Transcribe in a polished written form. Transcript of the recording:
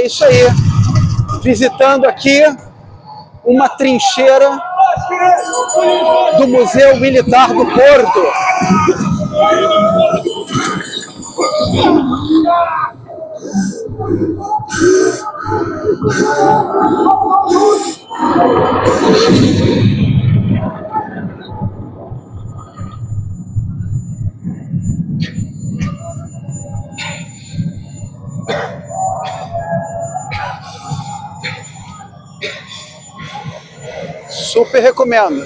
é isso aí. Visitando aqui uma trincheira do Museu Militar do Porto. Super recomendo.